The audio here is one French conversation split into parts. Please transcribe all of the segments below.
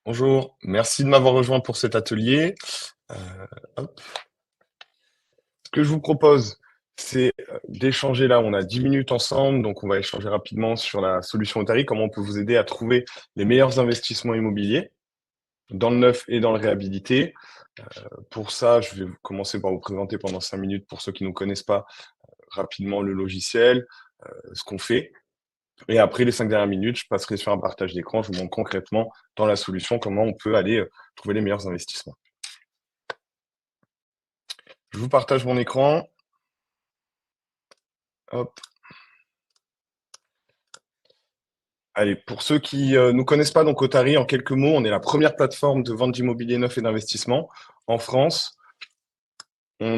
Bonjour, merci de m'avoir rejoint pour cet atelier. Euh, hop. Ce que je vous propose, c'est d'échanger là. On a 10 minutes ensemble, donc on va échanger rapidement sur la solution Otari, comment on peut vous aider à trouver les meilleurs investissements immobiliers dans le neuf et dans le réhabilité. Pour ça, je vais commencer par vous présenter pendant 5 minutes, pour ceux qui ne nous connaissent pas, rapidement le logiciel, ce qu'on fait. Et après les 5 dernières minutes, je passerai sur un partage d'écran. Je vous montre concrètement dans la solution comment on peut aller trouver les meilleurs investissements. Je vous partage mon écran. Hop. Allez, pour ceux qui nous connaissent pas, donc Otari, en quelques mots, on est la première plateforme de vente d'immobilier neuf et d'investissement en France. On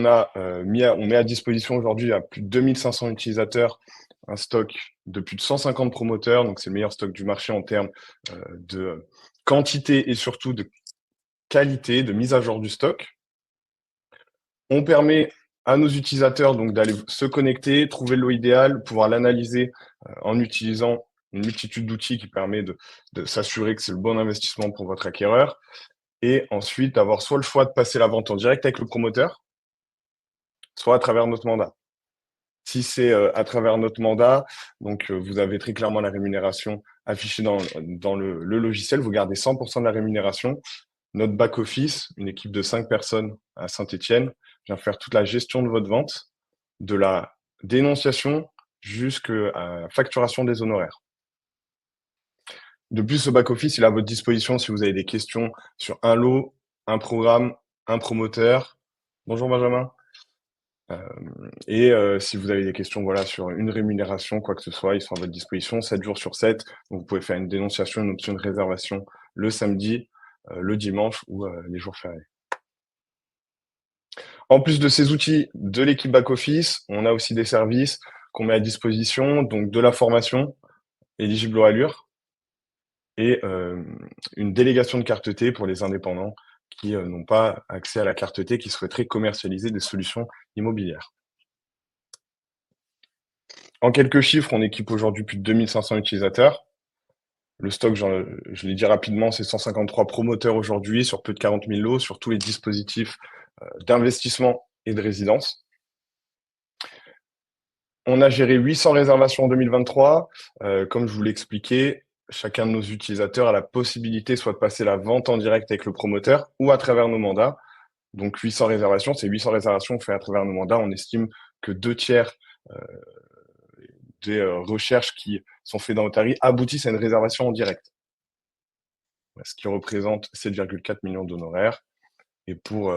met à disposition aujourd'hui à plus de 2500 utilisateurs un stock de plus de 150 promoteurs. Donc, c'est le meilleur stock du marché en termes de quantité et surtout de qualité, de mise à jour du stock. On permet à nos utilisateurs donc d'aller se connecter, trouver le lot idéal, pouvoir l'analyser en utilisant une multitude d'outils qui permet de s'assurer que c'est le bon investissement pour votre acquéreur. Et ensuite, avoir soit le choix de passer la vente en direct avec le promoteur, soit à travers notre mandat. Si c'est à travers notre mandat, donc vous avez très clairement la rémunération affichée dans le logiciel. Vous gardez 100% de la rémunération. Notre back-office, une équipe de 5 personnes à Saint-Étienne, vient faire toute la gestion de votre vente, de la dénonciation jusqu'à la facturation des honoraires. De plus, ce back-office, il est à votre disposition si vous avez des questions sur un lot, un programme, un promoteur. Bonjour Benjamin. Si vous avez des questions voilà, sur une rémunération, quoi que ce soit, ils sont à votre disposition 7 jours sur 7. Donc vous pouvez faire une dénonciation, une option de réservation le samedi, le dimanche ou les jours fériés. En plus de ces outils de l'équipe back-office, on a aussi des services qu'on met à disposition, donc de la formation éligible au Allure et une délégation de carte T pour les indépendants qui n'ont pas accès à la carte T, qui souhaiteraient commercialiser des solutions immobilières. En quelques chiffres, on équipe aujourd'hui plus de 2500 utilisateurs. Le stock, je l'ai dit rapidement, c'est 153 promoteurs aujourd'hui sur plus de 40 000 lots sur tous les dispositifs d'investissement et de résidence. On a géré 800 réservations en 2023. Comme je vous l'ai expliqué, chacun de nos utilisateurs a la possibilité soit de passer la vente en direct avec le promoteur ou à travers nos mandats. Donc 800 réservations, c'est 800 réservations faites à travers nos mandats. On estime que 2/3 des recherches qui sont faites dans Otari aboutissent à une réservation en direct, ce qui représente 7,4 millions d'honoraires. Et pour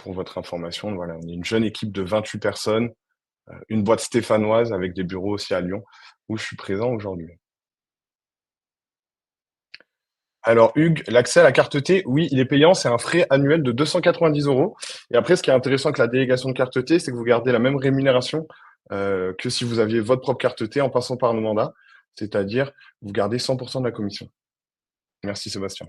votre information, voilà, on est une jeune équipe de 28 personnes, une boîte stéphanoise avec des bureaux aussi à Lyon, où je suis présent aujourd'hui. Alors Hugues, l'accès à la carte T, oui, il est payant, c'est un frais annuel de 290 €. Et après, ce qui est intéressant avec la délégation de carte T, c'est que vous gardez la même rémunération que si vous aviez votre propre carte T en passant par nos mandats, c'est-à-dire vous gardez 100% de la commission. Merci Sébastien.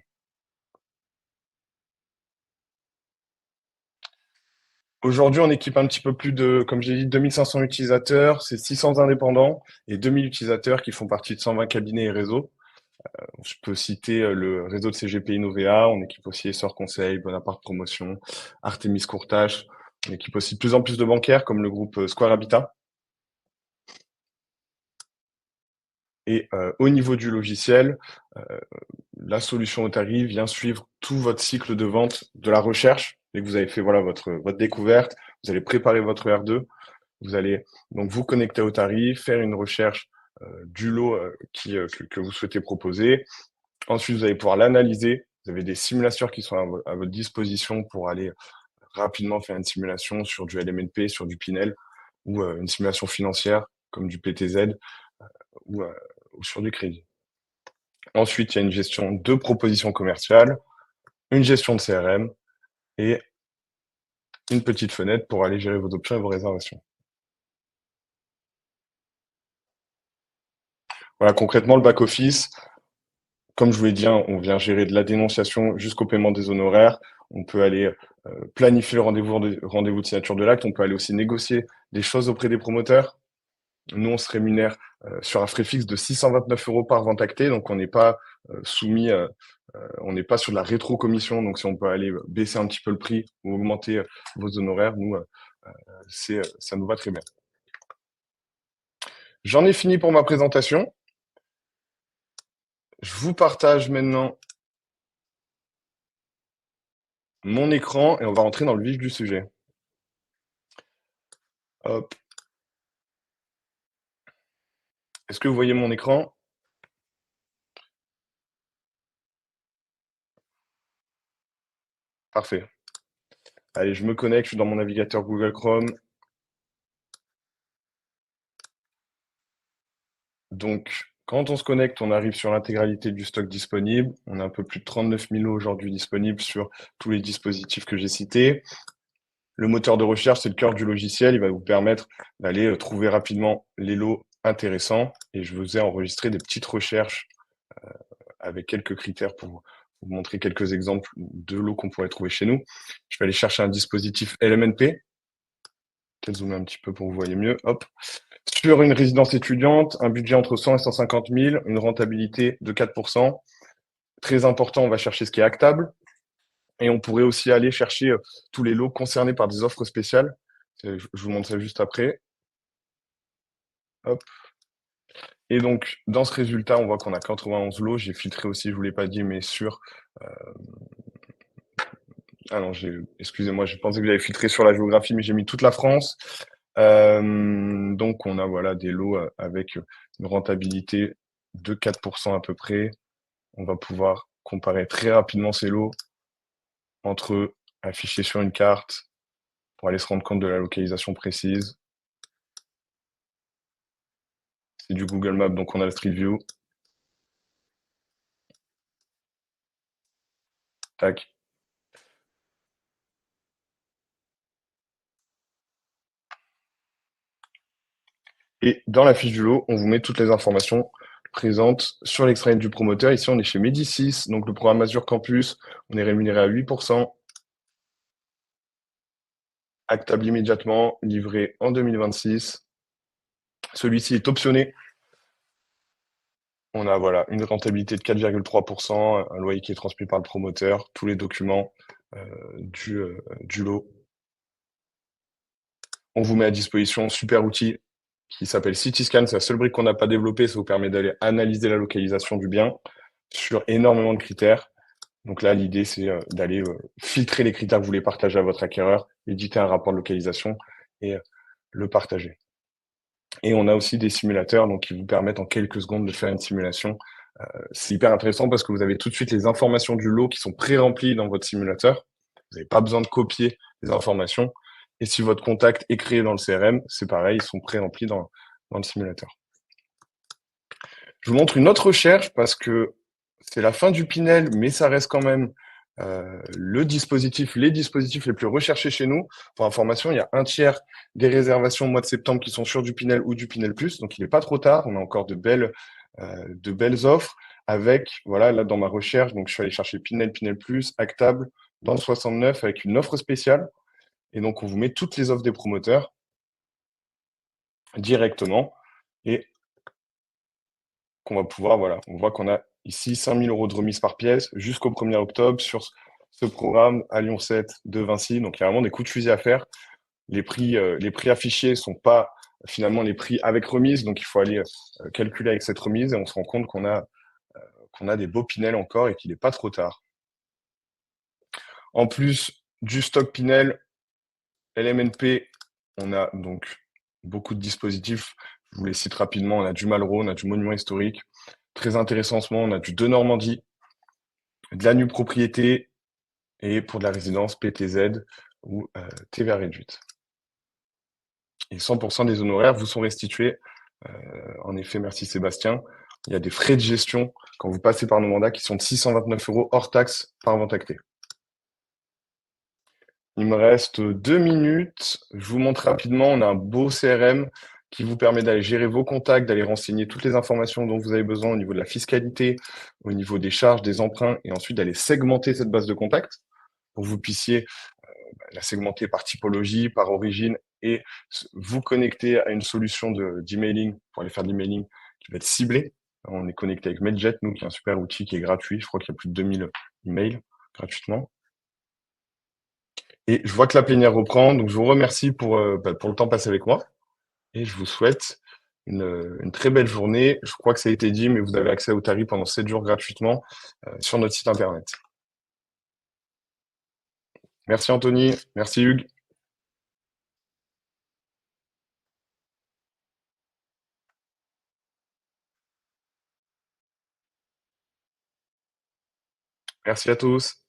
Aujourd'hui, on équipe un petit peu plus de, comme j'ai dit, 2500 utilisateurs, c'est 600 indépendants et 2000 utilisateurs qui font partie de 120 cabinets et réseaux. Je peux citer le réseau de CGP Innovea, on équipe aussi Essor Conseil, Bonaparte Promotion, Artemis Courtage, on équipe aussi de plus en plus de bancaires comme le groupe Square Habitat. Et au niveau du logiciel, la solution Otari vient suivre tout votre cycle de vente de la recherche. Dès que vous avez fait voilà, votre découverte, vous allez préparer votre R2, vous allez donc vous connecter à Otari, faire une recherche du lot que vous souhaitez proposer. Ensuite, vous allez pouvoir l'analyser. Vous avez des simulateurs qui sont à votre disposition pour aller rapidement faire une simulation sur du LMNP, sur du Pinel, ou une simulation financière comme du PTZ, ou sur du crédit. Ensuite, il y a une gestion de propositions commerciales, une gestion de CRM et une petite fenêtre pour aller gérer vos options et vos réservations. Voilà, concrètement, le back-office, comme je vous l'ai dit, on vient gérer de la dénonciation jusqu'au paiement des honoraires. On peut aller planifier le rendez-vous de signature de l'acte. On peut aller aussi négocier des choses auprès des promoteurs. Nous, on se rémunère sur un frais fixe de 629 € par vente actée. Donc, on n'est pas soumis, on n'est pas sur de la rétro-commission, donc si on peut aller baisser un petit peu le prix ou augmenter vos honoraires, nous, ça nous va très bien. J'en ai fini pour ma présentation. Je vous partage maintenant mon écran et on va rentrer dans le vif du sujet. Hop. Est-ce que vous voyez mon écran? Parfait. Allez, je me connecte, je suis dans mon navigateur Google Chrome. Donc, quand on se connecte, on arrive sur l'intégralité du stock disponible. On a un peu plus de 39 000 lots aujourd'hui disponibles sur tous les dispositifs que j'ai cités. Le moteur de recherche, c'est le cœur du logiciel. Il va vous permettre d'aller trouver rapidement les lots intéressants. Et je vous ai enregistré des petites recherches avec quelques critères pour vous montrer quelques exemples de lots qu'on pourrait trouver chez nous. Je vais aller chercher un dispositif LMNP. Peut-être zoomer un petit peu pour que vous voyez mieux. Hop. Sur une résidence étudiante, un budget entre 100 et 150 000, une rentabilité de 4%. Très important, on va chercher ce qui est actable. Et on pourrait aussi aller chercher tous les lots concernés par des offres spéciales. Je vous montre ça juste après. Hop. Et donc, dans ce résultat, on voit qu'on a 91 lots. J'ai filtré aussi, je ne vous l'ai pas dit, mais sur... Ah non, excusez-moi, je pensais que j'avais filtré sur la géographie, mais j'ai mis toute la France. Donc, on a voilà, des lots avec une rentabilité de 4% à peu près. On va pouvoir comparer très rapidement ces lots entre eux, affichés sur une carte pour aller se rendre compte de la localisation précise. C'est du Google Maps, donc on a le Street View. Tac. Et dans la fiche du lot, on vous met toutes les informations présentes sur l'extrait du promoteur. Ici, on est chez Médicis, donc le programme Azure Campus. On est rémunéré à 8%. Actable immédiatement, livré en 2026. Celui-ci est optionné. On a voilà, une rentabilité de 4,3%, un loyer qui est transmis par le promoteur, tous les documents du lot. On vous met à disposition un super outil qui s'appelle Cityscan. C'est la seule brique qu'on n'a pas développée. Ça vous permet d'aller analyser la localisation du bien sur énormément de critères. Donc là, l'idée, c'est d'aller filtrer les critères que vous voulez partager à votre acquéreur, éditer un rapport de localisation et le partager. Et on a aussi des simulateurs donc, qui vous permettent en quelques secondes de faire une simulation. C'est hyper intéressant parce que vous avez tout de suite les informations du lot qui sont pré-remplies dans votre simulateur. Vous n'avez pas besoin de copier les informations. Et si votre contact est créé dans le CRM, c'est pareil, ils sont pré-remplis dans le simulateur. Je vous montre une autre recherche parce que c'est la fin du Pinel, mais ça reste quand même les dispositifs les plus recherchés chez nous. Pour information, il y a un tiers des réservations au mois de septembre qui sont sur du Pinel ou du Pinel Plus, donc il n'est pas trop tard. On a encore de belles offres avec, voilà, là dans ma recherche, donc je suis allé chercher Pinel, Pinel Plus, Actable, dans le 69 avec une offre spéciale. Et donc on vous met toutes les offres des promoteurs directement et qu'on va pouvoir, voilà, on voit qu'on a ici 5 000 € de remise par pièce jusqu'au 1er octobre sur ce programme à Lyon 7 de Vinci. Donc, il y a vraiment des coups de fusil à faire. Les prix affichés ne sont pas finalement les prix avec remise. Donc, il faut aller calculer avec cette remise et on se rend compte qu'on a des beaux Pinel encore et qu'il n'est pas trop tard. En plus du stock Pinel, LMNP, on a donc beaucoup de dispositifs. Je vous les cite rapidement. On a du Malraux, on a du Monument historique. Très intéressant en ce moment, on a du De Normandie, de la nue propriété et pour de la résidence PTZ ou TVA réduite. Et 100% des honoraires vous sont restitués. En effet, merci Sébastien. Il y a des frais de gestion quand vous passez par nos mandats qui sont de 629 € hors taxe par vente actée. Il me reste 2 minutes. Je vous montre rapidement, on a un beau CRM qui vous permet d'aller gérer vos contacts, d'aller renseigner toutes les informations dont vous avez besoin au niveau de la fiscalité, au niveau des charges, des emprunts, et ensuite d'aller segmenter cette base de contacts pour que vous puissiez la segmenter par typologie, par origine, et vous connecter à une solution d'emailing pour aller faire de l'emailing qui va être ciblée. On est connecté avec Mailjet, nous, qui est un super outil qui est gratuit. Je crois qu'il y a plus de 2000 emails gratuitement. Et je vois que la plénière reprend, donc je vous remercie pour le temps passé avec moi et je vous souhaite une très belle journée. Je crois que ça a été dit, mais vous avez accès au tarif pendant 7 jours gratuitement sur notre site internet. Merci Anthony, merci Hugues. Merci à tous.